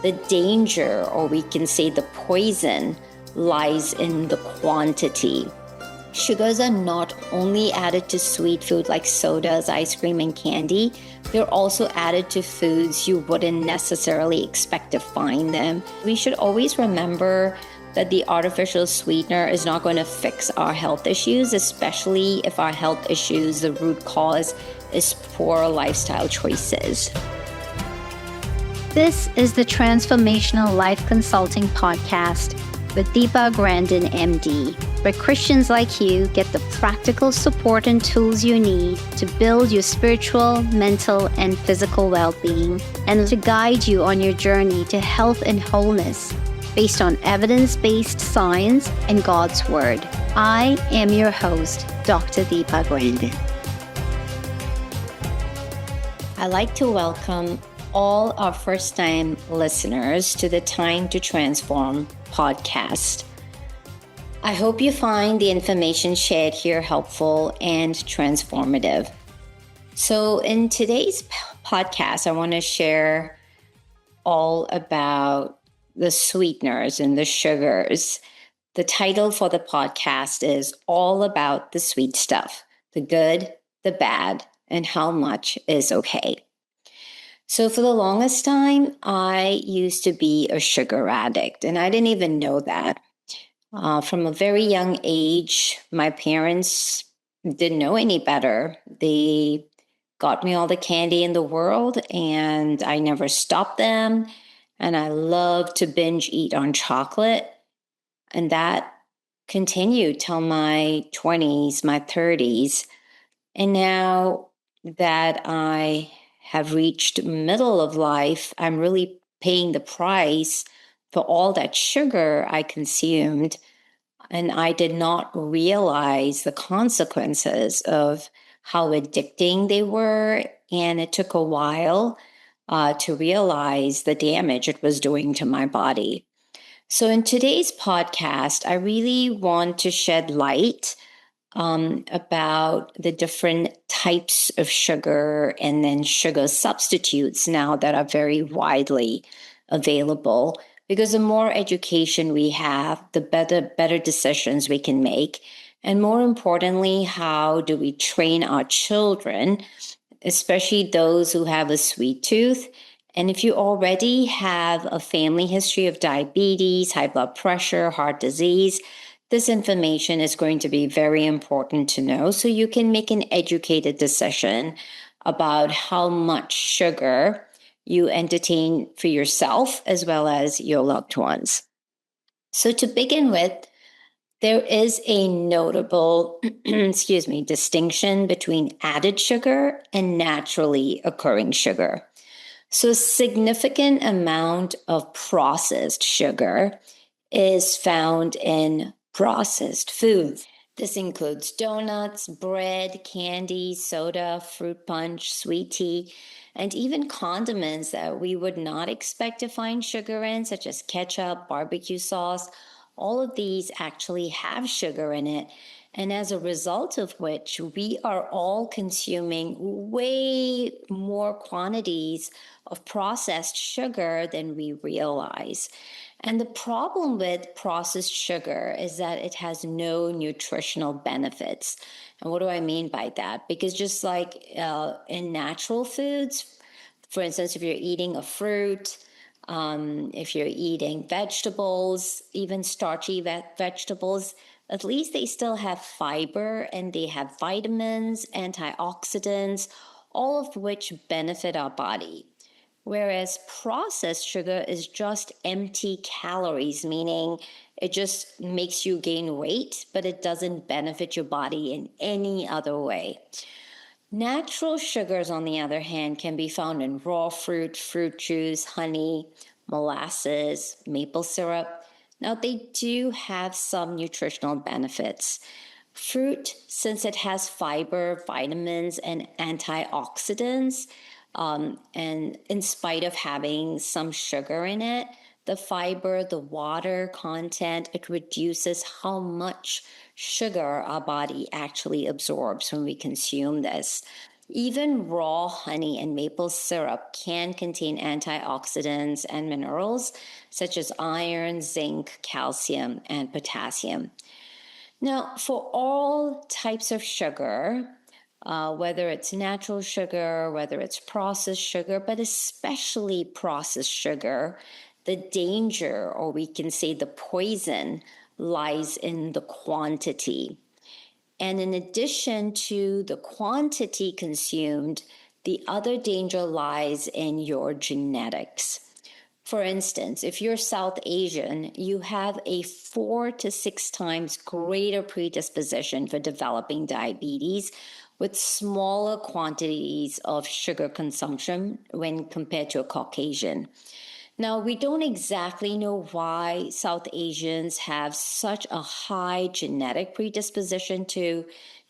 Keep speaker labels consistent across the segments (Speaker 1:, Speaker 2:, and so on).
Speaker 1: The danger, or we can say the poison, lies in the quantity. Sugars are not only added to sweet food like sodas, ice cream, and candy, they're also added to foods you wouldn't necessarily expect to find them. We should always remember that the artificial sweetener is not going to fix our health issues, especially if our health issues, the root cause is poor lifestyle choices.
Speaker 2: This is the Transformational Life Consulting Podcast with Deepa Grandin, MD, where Christians like you get the practical support and tools you need to build your spiritual, mental, and physical well-being, and to guide you on your journey to health and wholeness based on evidence-based science and God's Word. I am your host, Dr. Deepa Grandin.
Speaker 1: I'd like to welcome all our first-time listeners to the Time to Transform podcast. I hope you find the information shared here helpful and transformative. So in today's podcast, I want to share all about the sweeteners and the sugars. The title for the podcast is All About the Sweet Stuff, the good, the bad, and how much is okay. So for the longest time, I used to be a sugar addict, and I didn't even know that. From a very young age, my parents didn't know any better. They got me all the candy in the world, and I never stopped them. And I loved to binge eat on chocolate. And that continued till my 20s, my 30s. And now that I have reached middle of life, I'm really paying the price for all that sugar I consumed. And I did not realize the consequences of how addicting they were. And it took a while to realize the damage it was doing to my body. So in today's podcast, I really want to shed light about the different types of sugar and then sugar substitutes now that are very widely available. Because the more education we have, the better decisions we can make. And more importantly, how do we train our children, especially those who have a sweet tooth? And if you already have a family history of diabetes, high blood pressure, heart disease, this information is going to be very important to know so you can make an educated decision about how much sugar you entertain for yourself as well as your loved ones. So to begin with, there is a notable, distinction between added sugar and naturally occurring sugar. So a significant amount of processed sugar is found in processed foods. This includes donuts, bread, candy, soda, fruit punch, sweet tea, and even condiments that we would not expect to find sugar in, such as ketchup, barbecue sauce. All of these actually have sugar in it. And as a result of which, we are all consuming way more quantities of processed sugar than we realize. And the problem with processed sugar is that it has no nutritional benefits. And what do I mean by that? Because just like in natural foods, for instance, if you're eating a fruit, if you're eating vegetables, even starchy vegetables, at least they still have fiber and they have vitamins, antioxidants, all of which benefit our body. Whereas processed sugar is just empty calories, meaning it just makes you gain weight, but it doesn't benefit your body in any other way. Natural sugars, on the other hand, can be found in raw fruit, fruit juice, honey, molasses, maple syrup. Now, they do have some nutritional benefits. Fruit, since it has fiber, vitamins, and antioxidants, and in spite of having some sugar in it, the fiber, the water content, it reduces how much sugar our body actually absorbs when we consume this. Even raw honey and maple syrup can contain antioxidants and minerals such as iron, zinc, calcium, and potassium. Now, for all types of sugar, whether it's natural sugar, whether it's processed sugar, but especially processed sugar, the danger, or we can say the poison, lies in the quantity. And in addition to the quantity consumed, the other danger lies in your genetics. For instance, if you're South Asian, you have a 4 to 6 times greater predisposition for developing diabetes with smaller quantities of sugar consumption when compared to a Caucasian. Now, we don't exactly know why South Asians have such a high genetic predisposition to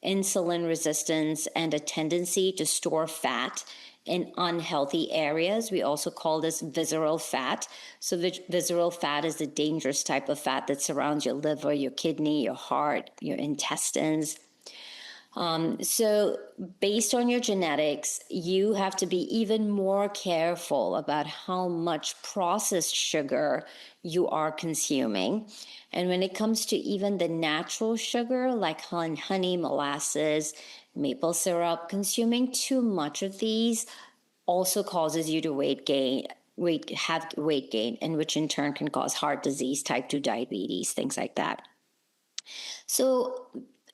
Speaker 1: insulin resistance and a tendency to store fat in unhealthy areas. We also call this visceral fat. So visceral fat is the dangerous type of fat that surrounds your liver, your kidney, your heart, your intestines. So based on your genetics, you have to be even more careful about how much processed sugar you are consuming. And when it comes to even the natural sugar like honey, molasses, maple syrup, consuming too much of these also causes you to have weight gain, and which in turn can cause heart disease, type 2 diabetes, things like that. So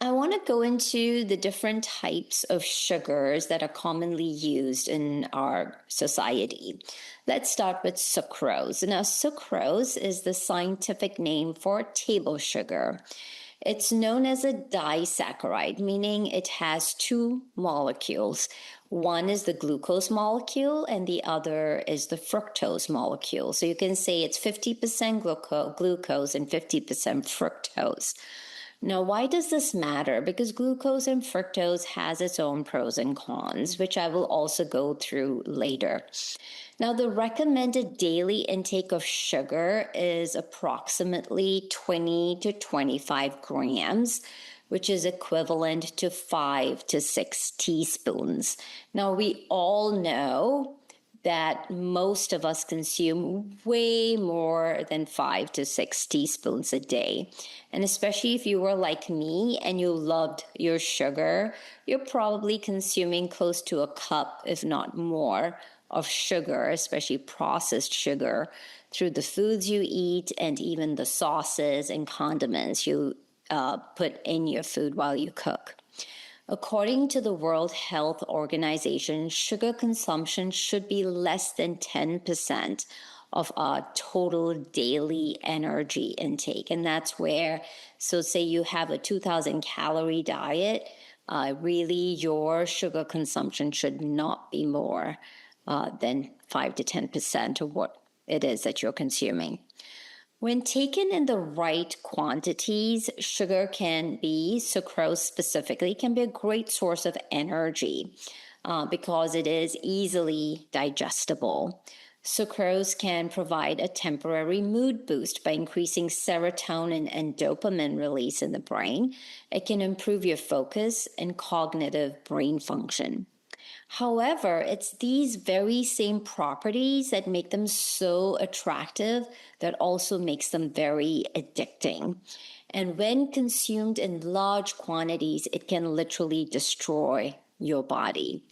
Speaker 1: I want to go into the different types of sugars that are commonly used in our society. Let's start with sucrose. Now, sucrose is the scientific name for table sugar. It's known as a disaccharide, meaning it has two molecules. One is the glucose molecule and the other is the fructose molecule. So you can say it's 50% glucose and 50% fructose. Now, why does this matter? Because glucose and fructose has its own pros and cons, which I will also go through later. Now, the recommended daily intake of sugar is approximately 20 to 25 grams, which is equivalent to 5 to 6 teaspoons. Now, we all know that most of us consume way more than 5 to 6 teaspoons a day. And especially if you were like me and you loved your sugar, you're probably consuming close to a cup, if not more, of sugar, especially processed sugar, through the foods you eat and even the sauces and condiments you put in your food while you cook. According to the World Health Organization, sugar consumption should be less than 10% of our total daily energy intake. And that's where, so say you have a 2,000 calorie diet, really your sugar consumption should not be more than 5 to 10% of what it is that you're consuming. When taken in the right quantities, sucrose specifically, can be a great source of energy because it is easily digestible. Sucrose can provide a temporary mood boost by increasing serotonin and dopamine release in the brain. It can improve your focus and cognitive brain function. However, it's these very same properties that make them so attractive that also makes them very addicting. And when consumed in large quantities, it can literally destroy your body.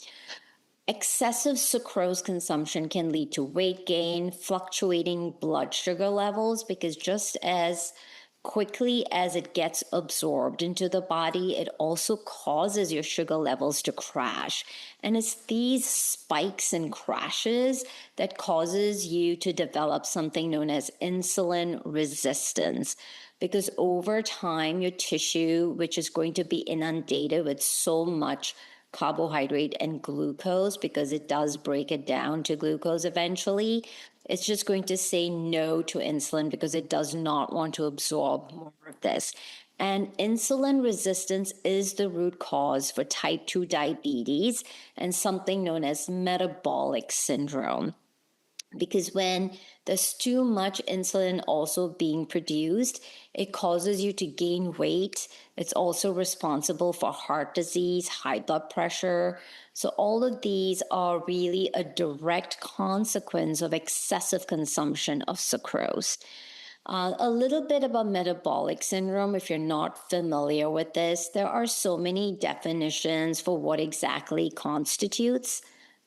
Speaker 1: Excessive sucrose consumption can lead to weight gain, fluctuating blood sugar levels, because just as quickly as it gets absorbed into the body, it also causes your sugar levels to crash. And it's these spikes and crashes that causes you to develop something known as insulin resistance. Because over time, your tissue, which is going to be inundated with so much carbohydrate and glucose, because it does break it down to glucose eventually, it's just going to say no to insulin because it does not want to absorb more of this. And insulin resistance is the root cause for type 2 diabetes and something known as metabolic syndrome. Because when there's too much insulin also being produced, it causes you to gain weight. It's also responsible for heart disease, high blood pressure. So all of these are really a direct consequence of excessive consumption of sucrose. A little bit about metabolic syndrome, if you're not familiar with this, there are so many definitions for what exactly constitutes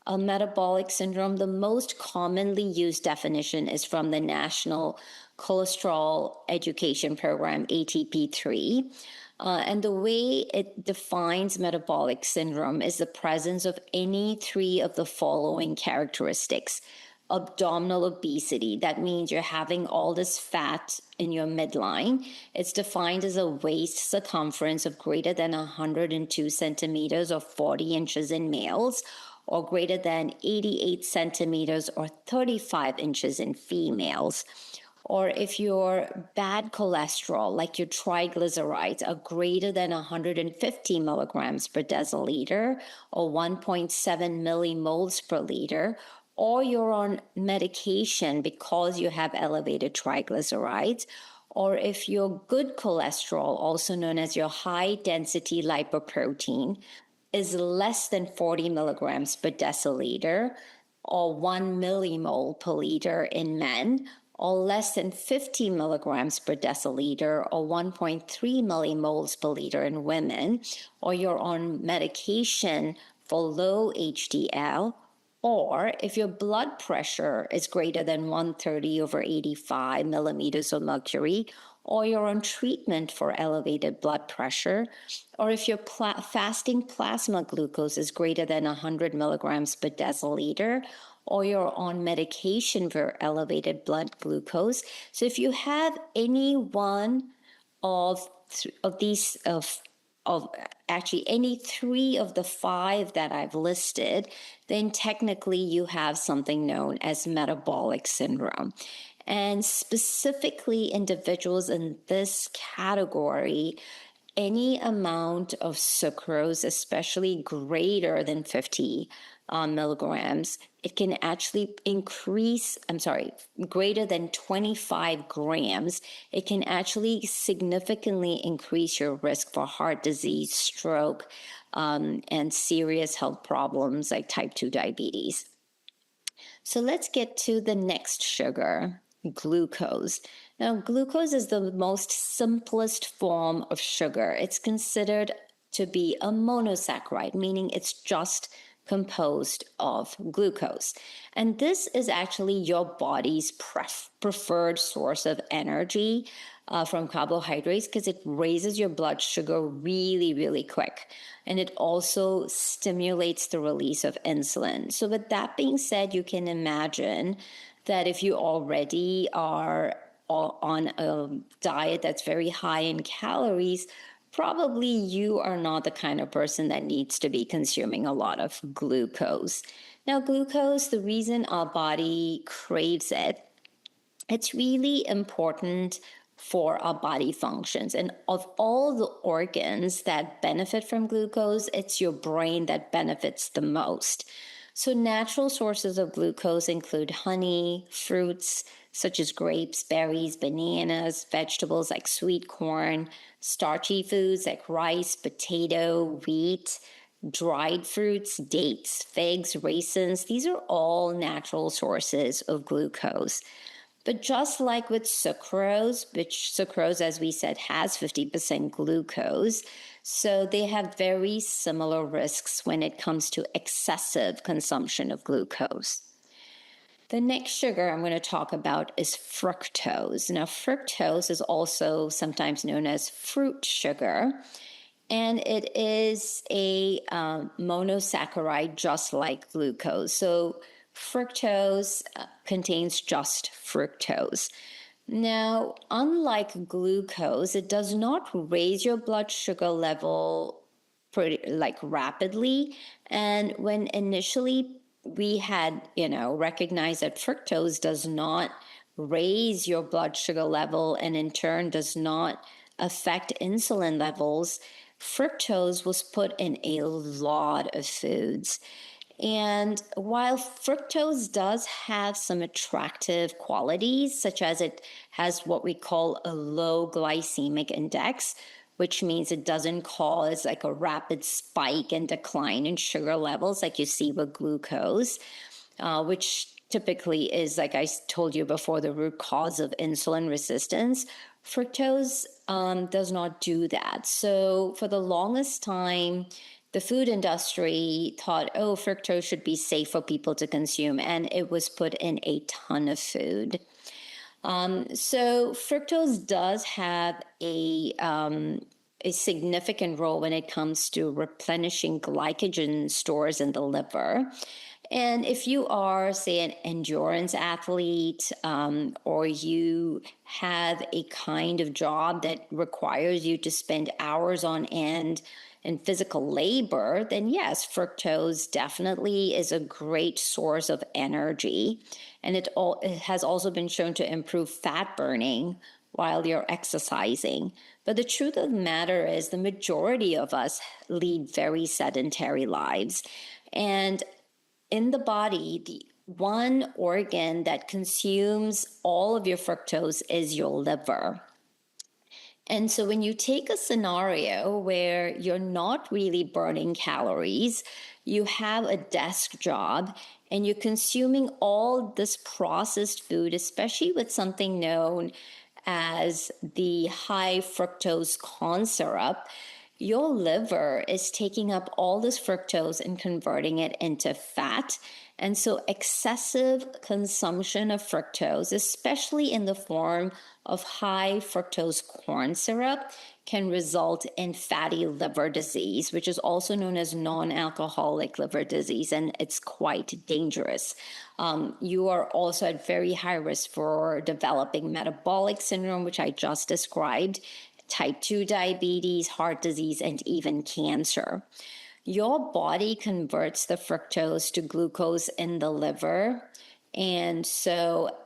Speaker 1: a metabolic syndrome. The most commonly used definition is from the National Cholesterol Education Program, ATP3. And the way it defines metabolic syndrome is the presence of any three of the following characteristics. Abdominal obesity, that means you're having all this fat in your midline. It's defined as a waist circumference of greater than 102 centimeters or 40 inches in males, or greater than 88 centimeters or 35 inches in females. Or if your bad cholesterol, like your triglycerides, are greater than 150 milligrams per deciliter or 1.7 millimoles per liter, or you're on medication because you have elevated triglycerides, or if your good cholesterol, also known as your high density lipoprotein, is less than 40 milligrams per deciliter or 1 millimole per liter in men, or less than 50 milligrams per deciliter or 1.3 millimoles per liter in women, or you're on medication for low HDL, or if your blood pressure is greater than 130/85 millimeters of mercury, or you're on treatment for elevated blood pressure, or if your fasting plasma glucose is greater than 100 milligrams per deciliter, or you're on medication for elevated blood glucose. So if you have any one of these of actually any three of the five that I've listed, then technically you have something known as metabolic syndrome. And specifically individuals in this category, any amount of sucrose, especially greater than 50 milligrams, it can actually greater than 25 grams, it can actually significantly increase your risk for heart disease, stroke, and serious health problems like type 2 diabetes. So let's get to the next sugar, glucose. Now, glucose is the most simplest form of sugar. It's considered to be a monosaccharide, meaning it's just composed of glucose. And this is actually your body's preferred source of energy from carbohydrates because it raises your blood sugar really, really quick. And it also stimulates the release of insulin. So with that being said, you can imagine that if you already are on a diet that's very high in calories, probably you are not the kind of person that needs to be consuming a lot of glucose. Now, glucose, the reason our body craves it, it's really important for our body functions. And of all the organs that benefit from glucose, it's your brain that benefits the most. So natural sources of glucose include honey, fruits such as grapes, berries, bananas, vegetables like sweet corn, starchy foods like rice, potato, wheat, dried fruits, dates, figs, raisins. These are all natural sources of glucose. But just like with sucrose, which sucrose, as we said, has 50% glucose, so they have very similar risks when it comes to excessive consumption of glucose. The next sugar I'm going to talk about is fructose. Now, fructose is also sometimes known as fruit sugar, and it is a monosaccharide just like glucose. So fructose contains just fructose. Now, unlike glucose, it does not raise your blood sugar level rapidly. And when initially we had, recognized that fructose does not raise your blood sugar level and in turn does not affect insulin levels, fructose was put in a lot of foods. And while fructose does have some attractive qualities, such as it has what we call a low glycemic index, which means it doesn't cause like a rapid spike and decline in sugar levels like you see with glucose, which typically is, like I told you before, the root cause of insulin resistance. Fructose does not do that. So for the longest time, the food industry thought, oh, fructose should be safe for people to consume, and it was put in a ton of food. So fructose does have a significant role when it comes to replenishing glycogen stores in the liver. And if you are, say, an endurance athlete, or you have a kind of job that requires you to spend hours on end in physical labor, then yes, fructose definitely is a great source of energy. And it has also been shown to improve fat burning while you're exercising. But the truth of the matter is the majority of us lead very sedentary lives. And in the body, the one organ that consumes all of your fructose is your liver. And so when you take a scenario where you're not really burning calories, you have a desk job, and you're consuming all this processed food, especially with something known as the high fructose corn syrup, your liver is taking up all this fructose and converting it into fat. And so excessive consumption of fructose, especially in the form of high fructose corn syrup, can result in fatty liver disease, which is also known as non-alcoholic liver disease, and it's quite dangerous. You are also at very high risk for developing metabolic syndrome, which I just described, type 2 diabetes, heart disease, and even cancer. Your body converts the fructose to glucose in the liver. And so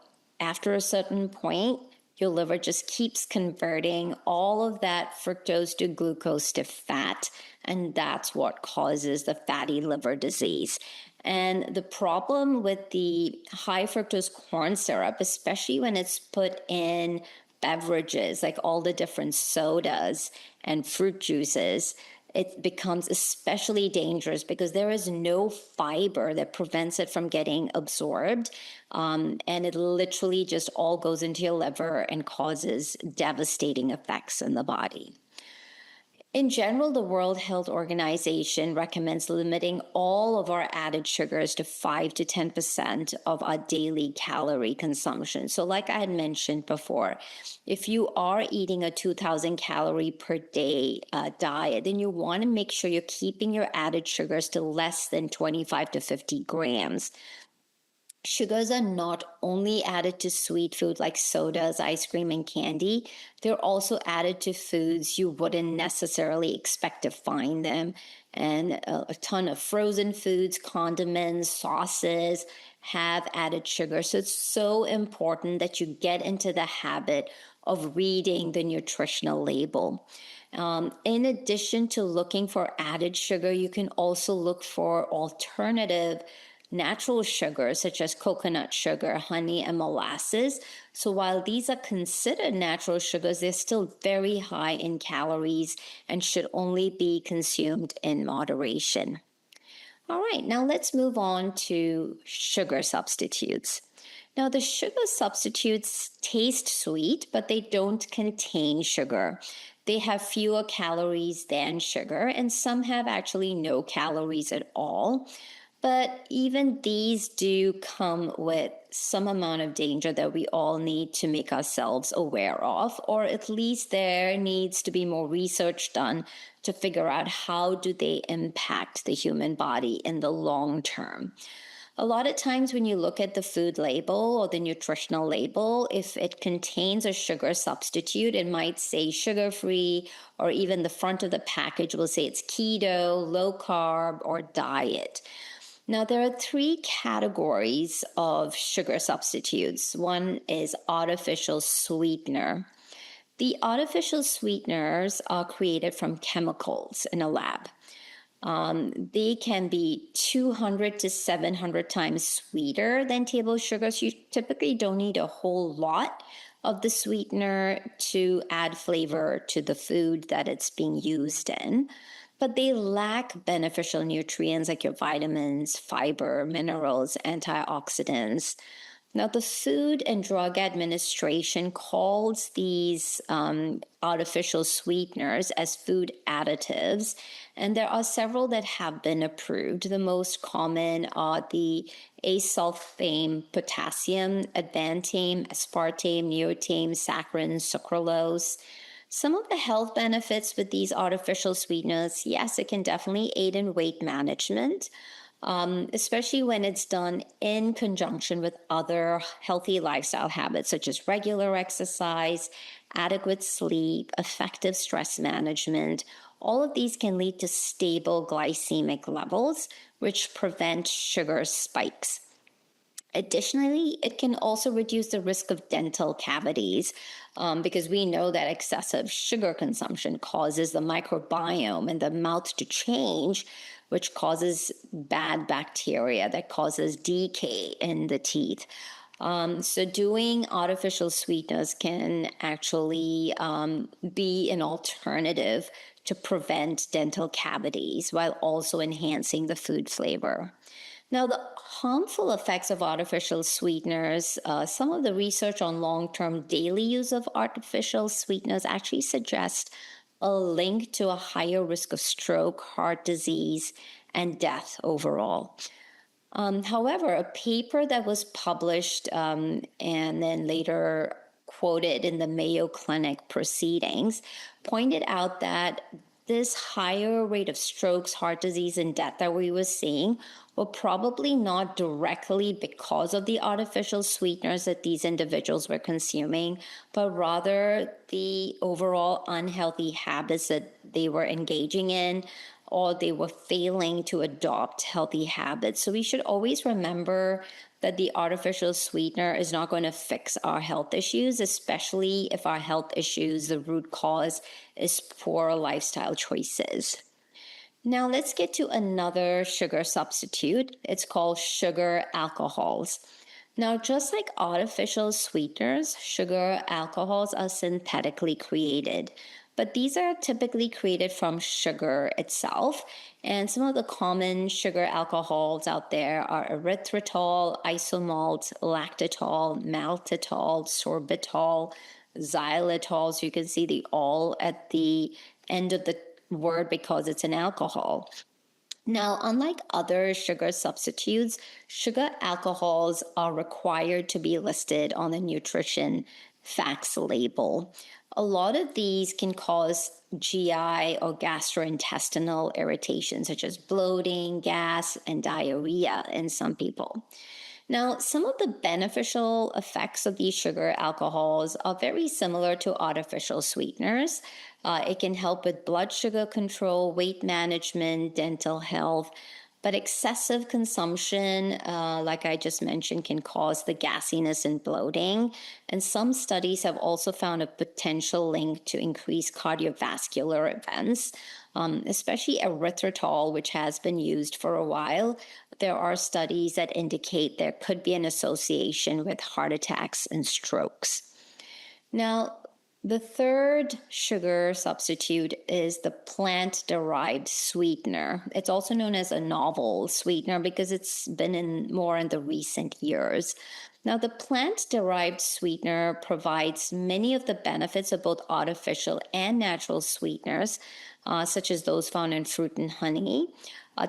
Speaker 1: after a certain point, your liver just keeps converting all of that fructose to glucose to fat. And that's what causes the fatty liver disease. And the problem with the high fructose corn syrup, especially when it's put in beverages, like all the different sodas and fruit juices, it becomes especially dangerous because there is no fiber that prevents it from getting absorbed. And it literally just all goes into your liver and causes devastating effects in the body. In general, the World Health Organization recommends limiting all of our added sugars to 5 to 10% of our daily calorie consumption. So like I had mentioned before, if you are eating a 2,000 calorie per day diet, then you want to make sure you're keeping your added sugars to less than 25 to 50 grams. Sugars are not only added to sweet food like sodas, ice cream, and candy, they're also added to foods you wouldn't necessarily expect to find them. And a ton of frozen foods, condiments, sauces have added sugar. So it's so important that you get into the habit of reading the nutritional label. In addition to looking for added sugar, you can also look for alternative natural sugars such as coconut sugar, honey, and molasses. So while these are considered natural sugars, they're still very high in calories and should only be consumed in moderation. All right, now let's move on to sugar substitutes. Now, the sugar substitutes taste sweet, but they don't contain sugar. They have fewer calories than sugar, and some have actually no calories at all. But even these do come with some amount of danger that we all need to make ourselves aware of, or at least there needs to be more research done to figure out how do they impact the human body in the long term. A lot of times when you look at the food label or the nutritional label, if it contains a sugar substitute, it might say sugar-free, or even the front of the package will say it's keto, low carb, or diet. Now, there are three categories of sugar substitutes. One is artificial sweetener. The artificial sweeteners are created from chemicals in a lab. They can be 200 to 700 times sweeter than table sugar. So you typically don't need a whole lot of the sweetener to add flavor to the food that it's being used in. But they lack beneficial nutrients like your vitamins, fiber, minerals, antioxidants. Now, the Food and Drug Administration calls these artificial sweeteners as food additives, and there are several that have been approved. The most common are the asulfame, potassium, advantame, aspartame, neotame, saccharin, sucralose. Some of the health benefits with these artificial sweeteners, yes, it can definitely aid in weight management, especially when it's done in conjunction with other healthy lifestyle habits such as regular exercise, adequate sleep, effective stress management. All of these can lead to stable glycemic levels, which prevent sugar spikes. Additionally, it can also reduce the risk of dental cavities because we know that excessive sugar consumption causes the microbiome in the mouth to change, which causes bad bacteria that causes decay in the teeth. So doing artificial sweeteners can actually be an alternative to prevent dental cavities while also enhancing the food flavor. Now, the harmful effects of artificial sweeteners, some of the research on long-term daily use of artificial sweeteners actually suggest a link to a higher risk of stroke, heart disease, and death overall. However, a paper that was published and then later quoted in the Mayo Clinic proceedings pointed out that this higher rate of strokes, heart disease, and death that we were seeing were probably not directly because of the artificial sweeteners that these individuals were consuming, but rather the overall unhealthy habits that they were engaging in, or they were failing to adopt healthy habits. So we should always remember that the artificial sweetener is not going to fix our health issues, especially if our health issues, the root cause is poor lifestyle choices. Now let's get to another sugar substitute. It's called sugar alcohols. Now, just like artificial sweeteners, sugar alcohols are synthetically created, but these are typically created from sugar itself. And some of the common sugar alcohols out there are erythritol, isomalt, lactitol, maltitol, sorbitol, xylitol. So you can see the all at the end of the word because it's an alcohol. Now, unlike other sugar substitutes, sugar alcohols are required to be listed on the nutrition facts label. A lot of these can cause GI or gastrointestinal irritation, such as bloating, gas, and diarrhea in some people. Now, some of the beneficial effects of these sugar alcohols are very similar to artificial sweeteners. It can help with blood sugar control, weight management, dental health, but excessive consumption, like I just mentioned, can cause the gassiness and bloating. And some studies have also found a potential link to increased cardiovascular events, especially erythritol, which has been used for a while. There are studies that indicate there could be an association with heart attacks and strokes. Now, the third sugar substitute is the plant-derived sweetener. It's also known as a novel sweetener because it's been more in the recent years. Now, the plant-derived sweetener provides many of the benefits of both artificial and natural sweeteners, such as those found in fruit and honey.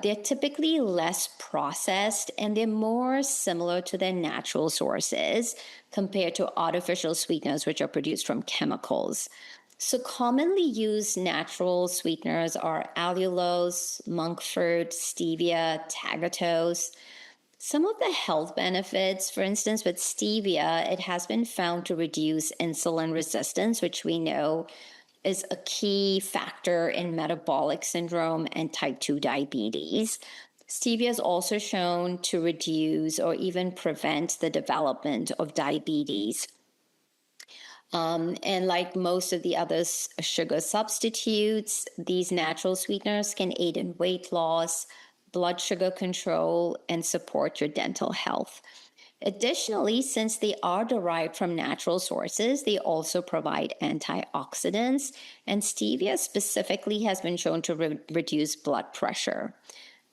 Speaker 1: They're typically less processed and they're more similar to their natural sources compared to artificial sweeteners, which are produced from chemicals. So commonly used natural sweeteners are allulose, monk fruit, stevia, tagatose. Some of the health benefits, for instance, with stevia, it has been found to reduce insulin resistance, which we know is a key factor in metabolic syndrome and type 2 diabetes. Stevia is also shown to reduce or even prevent the development of diabetes. And like most of the other sugar substitutes, these natural sweeteners can aid in weight loss, blood sugar control, and support your dental health. Additionally, since they are derived from natural sources, they also provide antioxidants, and stevia specifically has been shown to reduce blood pressure.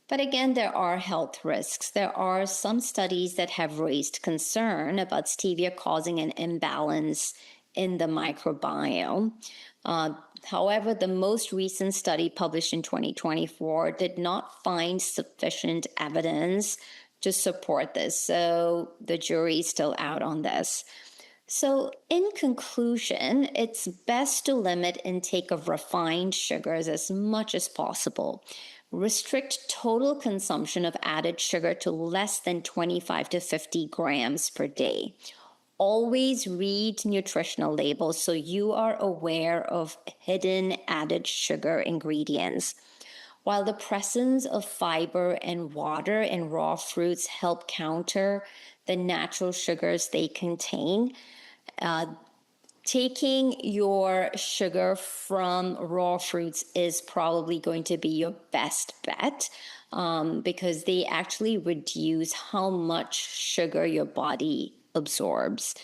Speaker 1: But again, there are health risks. There are some studies that have raised concern about stevia causing an imbalance in the microbiome. However, the most recent study published in 2024 did not find sufficient evidence to support this. So the jury is still out on this. So, in conclusion, it's best to limit intake of refined sugars as much as possible. Restrict total consumption of added sugar to less than 25 to 50 grams per day. Always read nutritional labels so you are aware of hidden added sugar ingredients. While the presence of fiber and water in raw fruits help counter the natural sugars they contain, taking your sugar from raw fruits is probably going to be your best bet, because they actually reduce how much sugar your body absorbs.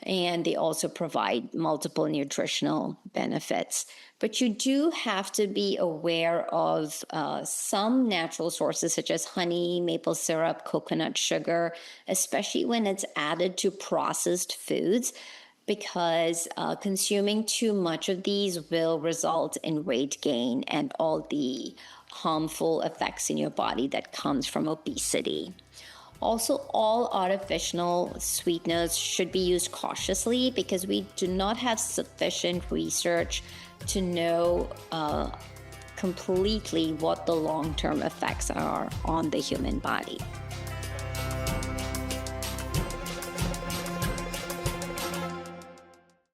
Speaker 1: And they also provide multiple nutritional benefits. But you do have to be aware of some natural sources such as honey, maple syrup, coconut sugar, especially when it's added to processed foods, because consuming too much of these will result in weight gain and all the harmful effects in your body that comes from obesity. Also, all artificial sweeteners should be used cautiously because we do not have sufficient research to know completely what the long-term effects are on the human body.